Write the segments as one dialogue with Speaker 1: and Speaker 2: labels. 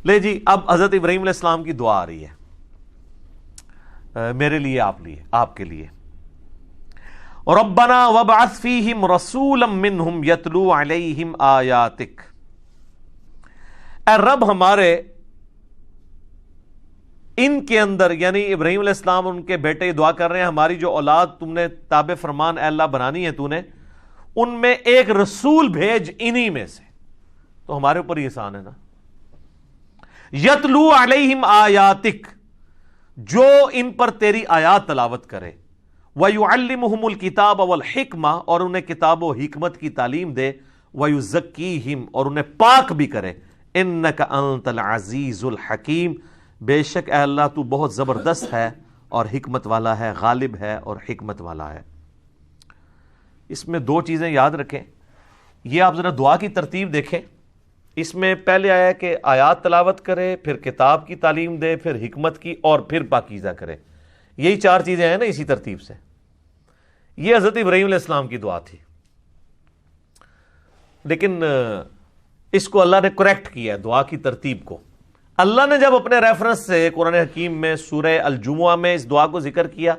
Speaker 1: لے جی، اب حضرت ابراہیم علیہ السلام کی دعا آ رہی ہے میرے لیے، آپ کے لیے. ربنا وابعث فیہم رسولا منہم یتلو علیہم آیاتک. اے رب ہمارے ان کے اندر، یعنی ابراہیم علیہ السلام ان کے بیٹے دعا کر رہے ہیں، ہماری جو اولاد تم نے تابع فرمان اے اللہ بنانی ہے تو نے، ان میں ایک رسول بھیج انہی میں سے. تو ہمارے اوپر یہ احسان ہے نا. یتلو علیہم آیاتک، جو ان پر تیری آیات تلاوت کرے. وَيُعَلِّمُهُمُ الْكِتَابَ وَالْحِكْمَةَ، اور انہیں کتاب و حکمت کی تعلیم دے. وَيُزَكِّيهِمْ، اور انہیں پاک بھی کرے. إِنَّكَ أَنْتَ الْعَزِيزُ الْحَكِيمُ، بے شک اے اللہ تو بہت زبردست ہے اور حکمت والا ہے، غالب ہے اور حکمت والا ہے. اس میں دو چیزیں یاد رکھیں. یہ آپ ذرا دعا کی ترتیب دیکھیں. اس میں پہلے آیا کہ آیات تلاوت کرے، پھر کتاب کی تعلیم دے، پھر حکمت کی، اور پھر پاکیزہ کرے. یہی چار چیزیں ہیں نا اسی ترتیب سے. یہ حضرت ابراہیم علیہ السلام کی دعا تھی، لیکن اس کو اللہ نے کریکٹ کیا دعا کی ترتیب کو. اللہ نے جب اپنے ریفرنس سے قرآن حکیم میں سورہ الجمعہ میں اس دعا کو ذکر کیا،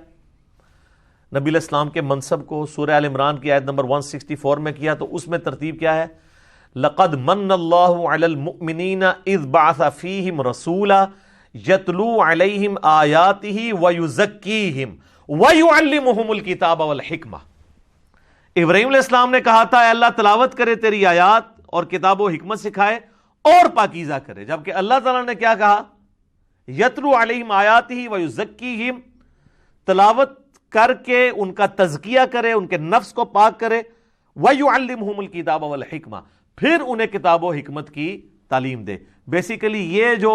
Speaker 1: نبی علیہ السلام کے منصب کو سورہ آل عمران کی آیت نمبر 164 میں کیا، تو اس میں ترتیب کیا ہے؟ لقد من اللہ علی المؤمنین اذ بعث فیہم رسولا یتلو علیہم آیاتہ ویزکیہم ویعلمہم الکتاب والحکمہ. ابراہیم علیہ السلام نے کہا تھا اے اللہ تلاوت کرے تیری آیات اور کتاب و حکمت سکھائے اور پاکیزہ کرے، جبکہ اللہ تعالیٰ نے کیا کہا؟ یتلو علیہم آیاتہ ویزکیہم، تلاوت کر کے ان کا تزکیہ کرے، ان کے نفس کو پاک کرے. ویعلمہم الکتاب والحکمہ، پھر انہیں کتاب و حکمت کی تعلیم دے. بیسیکلی یہ جو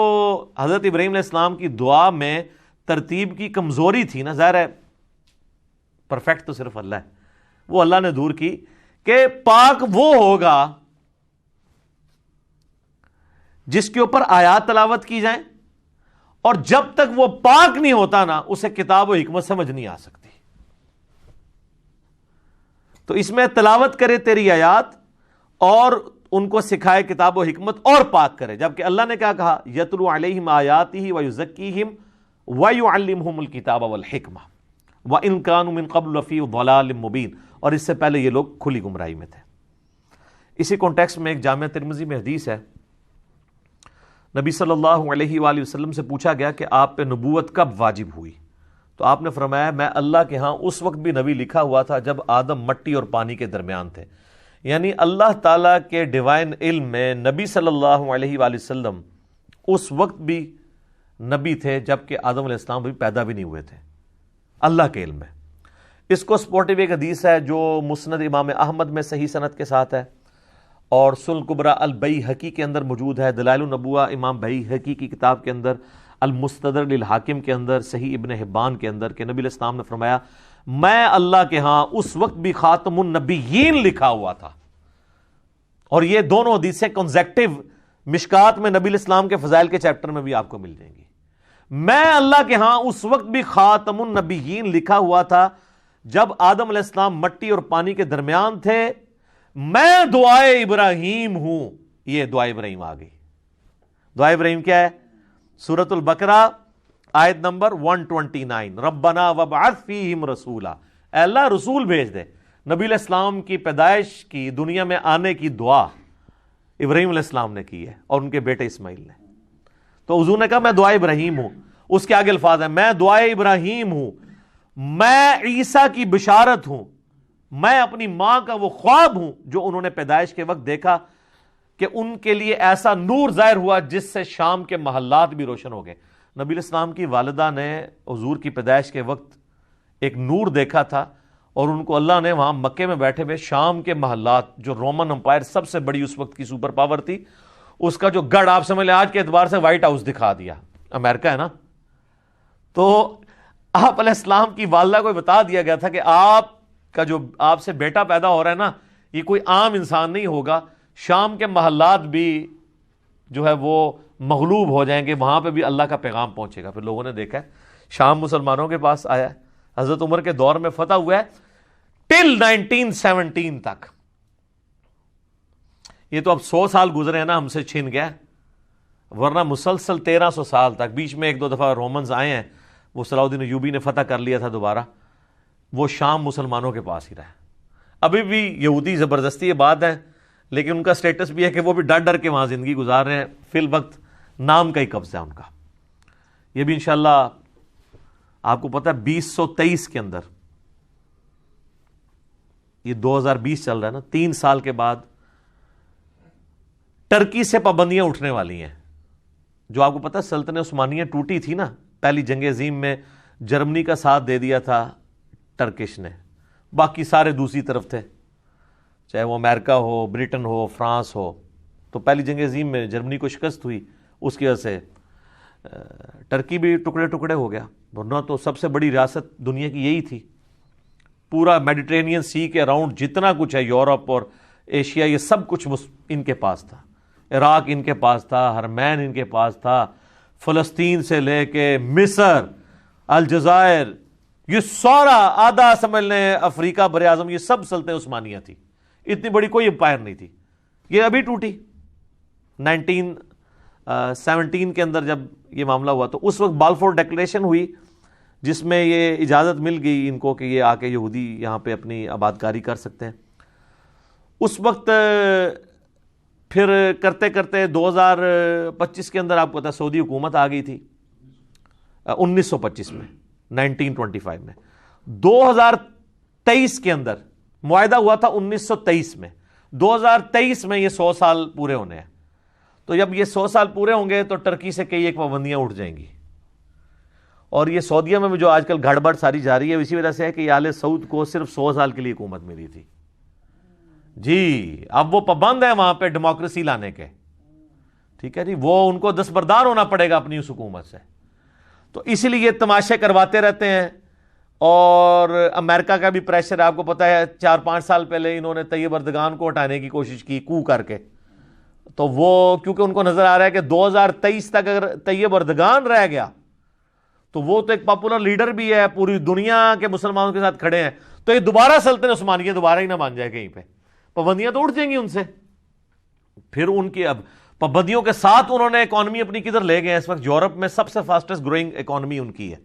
Speaker 1: حضرت ابراہیم علیہ السلام کی دعا میں ترتیب کی کمزوری تھی نا، ظاہر ہے پرفیکٹ تو صرف اللہ ہے، وہ اللہ نے دور کی کہ پاک وہ ہوگا جس کے اوپر آیات تلاوت کی جائیں، اور جب تک وہ پاک نہیں ہوتا نا اسے کتاب و حکمت سمجھ نہیں آ سکتی. تو اس میں تلاوت کرے تیری آیات اور ان کو سکھائے کتاب و حکمت اور پاک کرے، جبکہ اللہ نے کیا کہا؟ یتلو علیہم آیاتہ ویزکیہم ویعلمہم الکتاب والحکمہ وان کانوا من قبل لفی ضلال مبین. اور اس سے پہلے یہ لوگ کھلی گمراہی میں تھے. اسی کانٹیکسٹ میں ایک جامعہ ترمذی میں حدیث ہے، نبی صلی اللہ علیہ وآلہ وسلم سے پوچھا گیا کہ آپ پہ نبوت کب واجب ہوئی؟ تو آپ نے فرمایا میں اللہ کے ہاں اس وقت بھی نبی لکھا ہوا تھا جب آدم مٹی اور پانی کے درمیان تھے. یعنی اللہ تعالیٰ کے ڈیوائن علم میں نبی صلی اللہ علیہ وآلہ وسلم اس وقت بھی نبی تھے جبکہ آدم علیہ السلام بھی پیدا بھی نہیں ہوئے تھے، اللہ کے علم میں. اس کو سپورٹیو ایک حدیث ہے جو مسند امام احمد میں صحیح سند کے ساتھ ہے، اور سنن کبریٰ البیہقی کے اندر موجود ہے، دلائل النبوہ امام بیہقی کی کتاب کے اندر، المستدرک للحاکم کے اندر، صحیح ابن حبان کے اندر، کہ نبی علیہ السلام نے فرمایا میں اللہ کے ہاں اس وقت بھی خاتم النبیین لکھا ہوا تھا. اور یہ دونوں حدیثیں کنزیکٹیو مشکات میں نبی علیہ السلام کے فضائل کے چیپٹر میں بھی آپ کو مل جائیں گی. میں اللہ کے ہاں اس وقت بھی خاتم النبیین لکھا ہوا تھا جب آدم علیہ السلام مٹی اور پانی کے درمیان تھے. میں دعائے ابراہیم ہوں. یہ دعائے ابراہیم آ گئی. دعائے ابراہیم کیا ہے؟ سورۃ البقرہ آیت نمبر 129، ربنا وابعث فیہم رسولا، اے اللہ رسول بھیج دے. نبی علیہ السلام کی پیدائش کی، دنیا میں آنے کی دعا ابراہیم علیہ السلام نے کی ہے اور ان کے بیٹے اسماعیل نے. تو حضور نے کہا میں دعائے ابراہیم ہوں. اس کے آگے الفاظ ہیں میں دعائے ابراہیم ہوں، میں عیسیٰ کی بشارت ہوں، میں اپنی ماں کا وہ خواب ہوں جو انہوں نے پیدائش کے وقت دیکھا کہ ان کے لیے ایسا نور ظاہر ہوا جس سے شام کے محلات بھی روشن ہو گئے. نبی علیہ السلام کی والدہ نے حضور کی پیدائش کے وقت ایک نور دیکھا تھا، اور ان کو اللہ نے وہاں مکے میں بیٹھے ہوئے شام کے محلات، جو رومن امپائر سب سے بڑی اس وقت کی سپر پاور تھی، اس کا جو گڑھ آپ سمجھ لیں آج کے اعتبار سے وائٹ ہاؤس دکھا دیا. امریکہ ہے نا. تو آپ علیہ السلام کی والدہ کو بتا دیا گیا تھا کہ آپ کا جو آپ سے بیٹا پیدا ہو رہا ہے نا، یہ کوئی عام انسان نہیں ہوگا، شام کے محلات بھی جو ہے وہ مغلوب ہو جائیں گے، وہاں پہ بھی اللہ کا پیغام پہنچے گا. پھر لوگوں نے دیکھا شام مسلمانوں کے پاس آیا ہے، حضرت عمر کے دور میں فتح ہوا ہے ٹل 1917 تک. یہ تو اب 100 سال گزرے ہیں نا، ہم سے چھن گیا. ورنہ مسلسل 1300 سال تک، بیچ میں ایک دو دفعہ رومنز آئے ہیں، وہ صلاح الدین ایوبی نے فتح کر لیا تھا دوبارہ، وہ شام مسلمانوں کے پاس ہی رہا. ابھی بھی یہودی زبردستی آباد ہیں، لیکن ان کا سٹیٹس بھی ہے کہ وہ بھی ڈر ڈر کے وہاں زندگی گزار رہے ہیں، فی الوقت نام کا ہی قبضہ ہے ان کا. یہ بھی انشاءاللہ آپ کو پتہ ہے 2023 کے اندر، یہ 2020 چل رہا ہے نا، 3 سال کے بعد ٹرکی سے پابندیاں اٹھنے والی ہیں. جو آپ کو پتہ ہے سلطنت عثمانیہ ٹوٹی تھی نا پہلی جنگ عظیم میں، جرمنی کا ساتھ دے دیا تھا ٹرکش نے، باقی سارے دوسری طرف تھے، چاہے وہ امریکہ ہو، برٹن ہو، فرانس ہو. تو پہلی جنگ عظیم میں جرمنی کو شکست ہوئی، اس کی وجہ سے ٹرکی بھی ٹکڑے ٹکڑے ہو گیا، ورنہ تو سب سے بڑی ریاست دنیا کی یہی تھی. پورا میڈیٹرینین سی کے اراؤنڈ جتنا کچھ ہے، یورپ اور ایشیا، یہ سب کچھ ان کے پاس تھا. عراق ان کے پاس تھا، حرمین ان کے پاس تھا، فلسطین سے لے کے مصر، الجزائر، یہ سارا آدھا سمجھ لیں افریقہ بر اعظم، یہ سب سلطنت عثمانیہ تھی. اتنی بڑی کوئی امپائر نہیں تھی. یہ ابھی ٹوٹی 1917 کے اندر جب یہ معاملہ ہوا، تو اس وقت بالفور ڈیکلیریشن ہوئی، جس میں یہ اجازت مل گئی ان کو کہ یہ آ کے یہودی یہاں پہ اپنی آبادکاری کر سکتے ہیں. اس وقت پھر کرتے کرتے 2025 کے اندر آپ کو پتا سعودی حکومت آ گئی تھی، 1925 میں، 1925 میں. 2023 کے اندر معاہدہ ہوا تھا 1923 میں، 2023 میں یہ 100 سال پورے ہونے ہیں. تو جب یہ 100 سال پورے ہوں گے تو ٹرکی سے کئی ایک پابندیاں اٹھ جائیں گی. اور یہ سعودیہ میں جو آج کل گڑبڑ ساری جاری ہے، اسی وجہ سے ہے کہ آل سعود کو صرف 100 سال کے لیے حکومت ملی تھی. جی اب وہ پابند ہے وہاں پہ ڈیموکریسی لانے کے، ٹھیک ہے جی، وہ ان کو دستبردار ہونا پڑے گا اپنی اس حکومت سے. تو اسی لیے یہ تماشے کرواتے رہتے ہیں. اور امریکہ کا بھی پریشر آپ کو پتا ہے، 4-5 سال پہلے انہوں نے طیب اردگان کو ہٹانے کی کوشش کی کو کر کے. تو وہ کیونکہ ان کو نظر آ رہا ہے کہ 2023 تک اگر طیب اردگان رہ گیا تو وہ تو ایک پاپولر لیڈر بھی ہے، پوری دنیا کے مسلمانوں کے ساتھ کھڑے ہیں، تو یہ دوبارہ سلطنت عثمانیہ دوبارہ ہی نہ مان جائے کہیں پہ، پابندیاں تو اٹھ جائیں گی ان سے. پھر ان کی اب پابندیوں کے ساتھ انہوں نے اکانومی اپنی کدھر لے گئے. اس وقت یورپ میں سب سے فاسٹسٹ گروئنگ اکانومی ان کی ہے.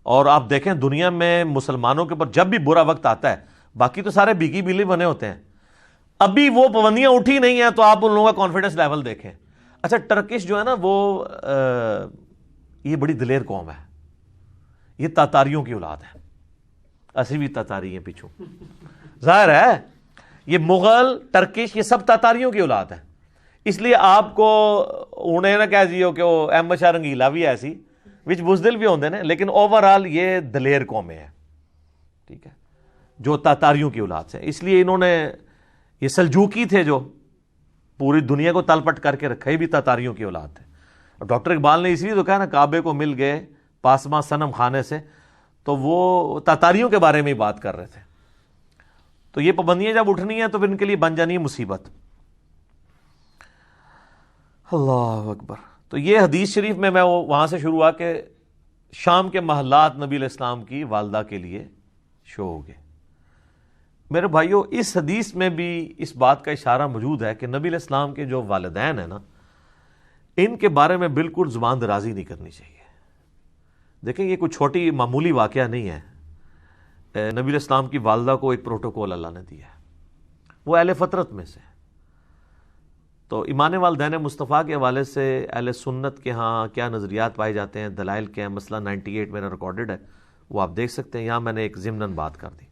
Speaker 1: اور آپ دیکھیں دنیا میں مسلمانوں کے اوپر جب بھی برا وقت آتا ہے، باقی تو سارے بھیگی بیلی بنے ہوتے ہیں، ابھی وہ پابندیاں اٹھی نہیں ہیں تو آپ ان لوگوں کا کانفیڈنس لیول دیکھیں. اچھا ٹرکش جو ہے نا، وہ یہ بڑی دلیر قوم ہے، یہ تاتاریوں کی اولاد ہے، اسی بھی تاتاری ہیں پیچھوں، ظاہر ہے یہ مغل ٹرکش یہ سب تاتاریوں کی اولاد ہے. اس لیے آپ کو انہیں نہ کہہ جیو کہ وہ احمد شاہ رنگیلا بھی ایسی وچ بزدل بھی ہوندے نے، لیکن اوورآل یہ دلیر قومیں ہیں، ٹھیک ہے، جو تاتاریوں کی اولاد سے. اس لیے انہوں نے یہ سلجوکی تھے جو پوری دنیا کو تلپٹ کر کے رکھا، یہ بھی تاتاریوں کی اولاد تھے. اور ڈاکٹر اقبال نے اس لیے تو کہا نا کعبے کو مل گئے پاسماں صنم خانے سے، تو وہ تاتاریوں کے بارے میں ہی بات کر رہے تھے. تو یہ پابندیاں جب اٹھنی ہیں تو پھر ان کے لیے بن جانی ہے مصیبت. اللہ اکبر. تو یہ حدیث شریف میں وہاں سے شروع ہوا کہ شام کے محلات نبی علیہ السلام کی والدہ کے لیے شو ہو گئے. میرے بھائیوں اس حدیث میں بھی اس بات کا اشارہ موجود ہے کہ نبی علیہ السلام کے جو والدین ہیں نا، ان کے بارے میں بالکل زبان درازی نہیں کرنی چاہیے. دیکھیں یہ کوئی چھوٹی معمولی واقعہ نہیں ہے. نبی علیہ السلام کی والدہ کو ایک پروٹوکول اللہ نے دیا ہے، وہ اہل فطرت میں سے. تو ایمان والدین مصطفیٰ کے حوالے سے اہل سنت کے ہاں کیا نظریات پائے جاتے ہیں، دلائل کیا ہیں، مسئلہ 98 میرا ریکارڈڈ ہے، وہ آپ دیکھ سکتے ہیں. یہاں میں نے ایک ضمناً بات کر دی.